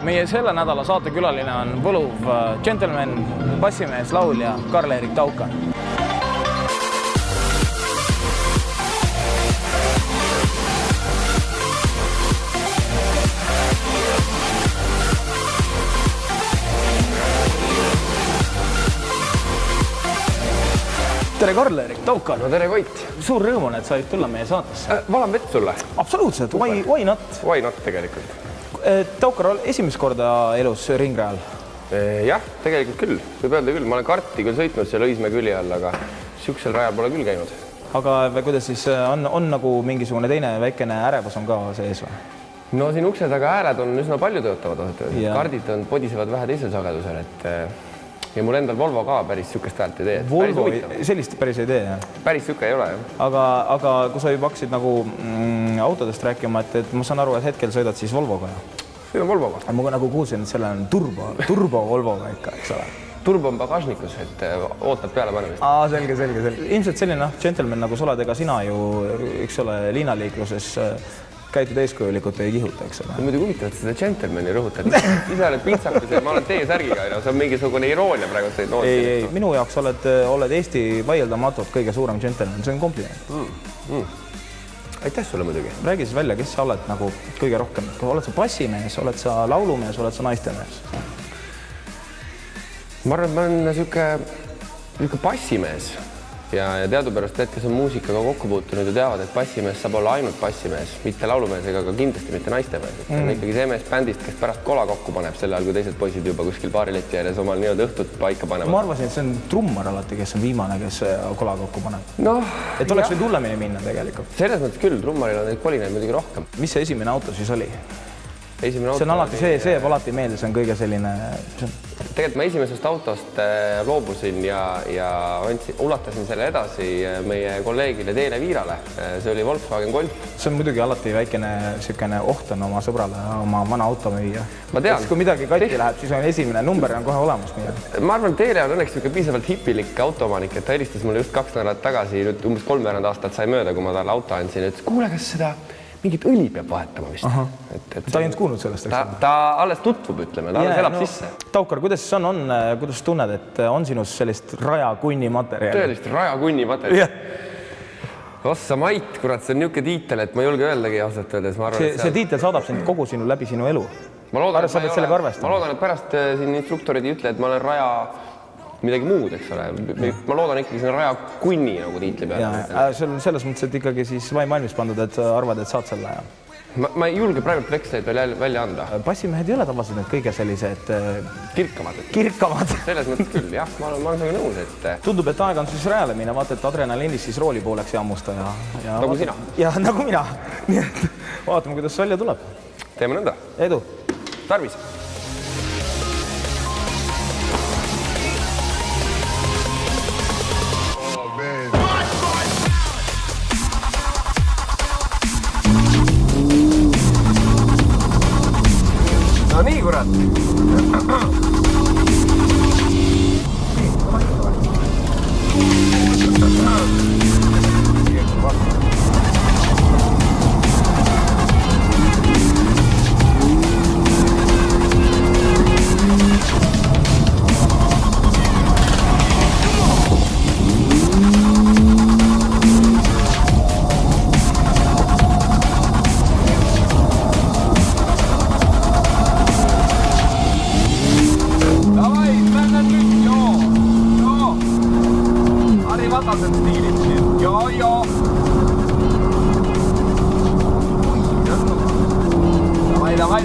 Meie selle nädala saatekülaline on võluv džentelmen, bassimees, laulja Karl-Erik Taukan. Tere Karl-Erik Taukan! No tere Koit! Suur rõõm on, et said tulla meie saatesse. Valan vett sulle? Absoluutselt, why not? Why not tegelikult? Taukar, esimest korda elus ringrajal? Jah, tegelikult küll. Võib öelda küll. Ma olen karti küll sõitnud seal Õismäe külje all, aga siuksel rajal pole küll käinud. Aga kuidas siis on nagu mingisugune teine väikene ärevus on ka sees või? No siin ukse taga hääled on üsna palju töötavad. Kardid podisevad vähe teisel sagedusel, ja mul endal Volvo ka päris siukest häält ei tee. Volvo sellist päris ei tee, jah? Päris siuke ei ole, jah. Aga kui sa juba hakkasid nagu autodest rääkima, et ma saan aru, et hetkel sõidad siis Volvoga, jah? Sõidan Volvoga. Ma nagu kuulsin, et selle on turbo Volvoga ikka, eks ole? Turbo on pagasnikus, et ootab peale panemist. Selge. Ilmselt selline džentelmen nagu sa oled, ega sina ju, eks ole, liinaliikluses käitud eeskujulikult ei kihuta, eks ole. Muidugi huvitavad seda džentelmeni rõhutad. Ise oled pintsakus ja ma olen teie särgiga. See on mingisugune iroonia praegu. Ei, minu jaoks oled Eesti vaieldamatult kõige suurem džentelmen. See on kompliment. Aitäh sulle muidugi. Räägi siis välja, kes sa oled nagu kõige rohkem. Oled sa bassimees, oled sa laulumees, oled sa naistemees? Ma arvan, et ma olen niisugune bassimees. Ja teadupärast need, kes on muusikaga kokku puutunud ja teavad, et bassimees saab olla ainult bassimees, mitte laulumees ega ka kindlasti mitte naistemees. On ikkagi see mees bändist, kes pärast kola kokku paneb selle ajal, kui teised poisid juba kuskil baarileti ääres omal nii-öelda õhtut paika panevad. Ma arvasin, et see on trummar alati, kes on viimane, kes kola kokku paneb. Et oleks võinud hullemini minna tegelikult. Selles mõttes küll, trummaril on neid kolinaid muidugi rohkem. Mis see esimene auto siis oli? See on alati, see jääb alati meelde, see on kõige selline... Tegelikult ma esimesest autost loobusin ja ulatasin selle edasi meie kolleegile Teele Viirale. See oli Volkswagen Golf. See on muidugi alati väikene oht on oma sõbrale, oma vana auto müüa. Ma tean. Kui midagi katki läheb, siis on esimene number on kohe olemas. Ma arvan, Teele on õnneks piisavalt hipilik automanik, et ta helistas mulle just 2 nädalat tagasi, nüüd umbes 3 aastat sai mööda, kui ma talle auto andsin, et kuule, kas seda mingit õli peab vahetama vist. Ta ei olnud kuulnud sellest, eks? Ta alles tutvub, ütleme, ta alles elab sisse. Taukar, kuidas see on, kuidas tunned, et on sinus sellist rajakunni materjali? Tõelist rajakunni materjali. Ossa Mait, kurat, see on niuke tiitel, et ma ei julge öeldagi ausalt öeldes. See tiitel saadab sind kogu läbi sinu elu. Ma loodan, et pärast siin instruktorid ei ütle, et ma olen raja midagi muud, eks ole. Ma loodan ikkagi sinna raja kunni nagu tiitli peale. Selles mõttes, et ikkagi siis ma ei valmis pandud, et arvad, et saad selle aja. Ma ei julge praegu veksleid välja anda. Bassimehed ei ole tavaliselt need kõige sellised... Kirkamad. Selles mõttes küll, jah. Ma olen sinuga nõus, et... Tundub, et aeg on siis rajale minna, vaata, et adrenaliinis siis rooli pooleks jammusta ja... Nagu sina. Ja nagu mina. Nii et vaatame, kuidas välja tuleb. Teeme nõnda. Edu. Tarvis. No nii, kurat.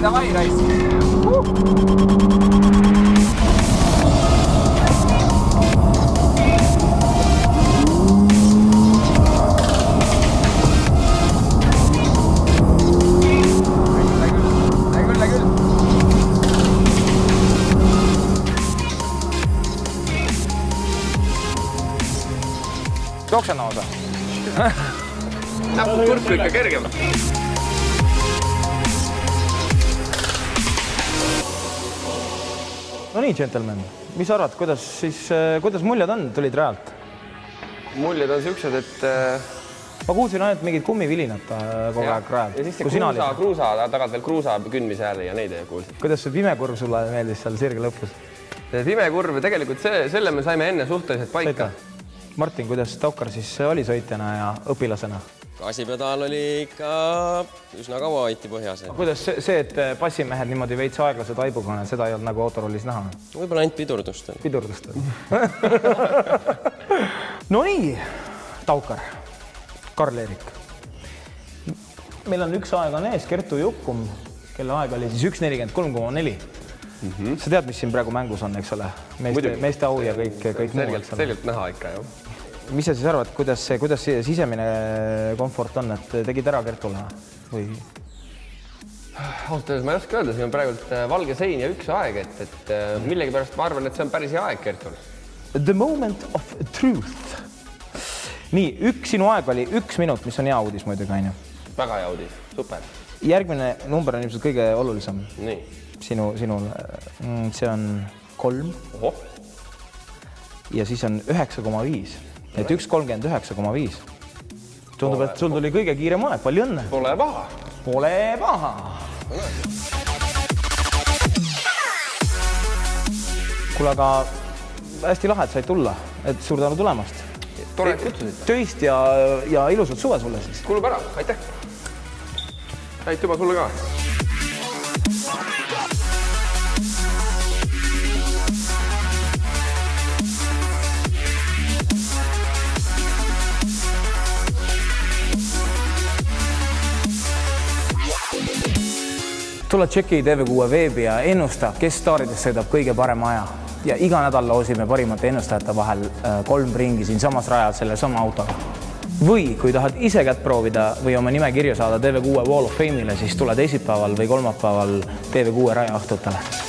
Давай, Райс. Jooksen osa. Näppu kurku ikka kergem. No nii, džentelmen, mis arvad, kuidas muljed on, tulid rajalt? Muljed on siuksed, et Ma kuulsin ainult mingid kummivilinat kogu aeg rajab. Ja siis see kruusa, tagant veel kruusa kündmise hääli ja neid ei kuulsid. Kuidas see pimekurv sulle meeldis seal sirge lõpus? Pimekurv, tegelikult selle me saime enne suhteliselt paika. Martin, kuidas Taukar siis oli sõitjana ja õpilasena? Gaasipedaal oli ikka üsna kaua hoiti põhjas. Kuidas see, et passimehed niimoodi veits aeglased aibuga, seda ei olnud nagu autorollis näha? Võib-olla ainult pidurdust. Pidurdust. No nii, Taukar, Karl-Erik. Meil on üks aeg on ees, Kertu Jukkum, kelle aeg oli siis 1.43,4. Sa tead, mis siin praegu mängus on, eks ole? Meeste au ja kõik muu. Selgelt näha ikka, jah. Mis sa siis arvad, kuidas see sisemine komfort on, et tegid ära Kertule? Ausalt öeldes ma ei oska öelda, siin on praegult valge sein ja üks aeg, et millegi pärast ma arvan, et see on päris hea aeg Kertul. The moment of truth. Nii, sinu aeg oli 1 minut, mis on hea uudis muidugi, on ju? Väga hea uudis, super. Järgmine number on ilmselt kõige olulisem. Nii. Sinul, see on 3. Oho. Ja siis on 9,5. Et 1.39,5. Tundub, et sul tuli kõige kiirem aeg. Palju õnne. Pole paha. Pole paha. Kuule, aga hästi lahe, et said tulla. Et suur tänu tulemast. Tore, et kutsusid. Töist ja ilusat suve sulle siis. Kulub ära. Aitäh. Aitüma sulle ka. Tule tšeki TV6 veebi ja ennusta, kes staaridest sõidab kõige parem aja. Ja iga nädal loosime parimate ennustajate vahel 3 ringi siin samas rajal selle sama autoga. Või kui tahad ise kätt proovida või oma nime kirja saada TV6 Wall of Fame'ile, siis tule teisipäeval või kolmapäeval TV6 rajaõhtutele.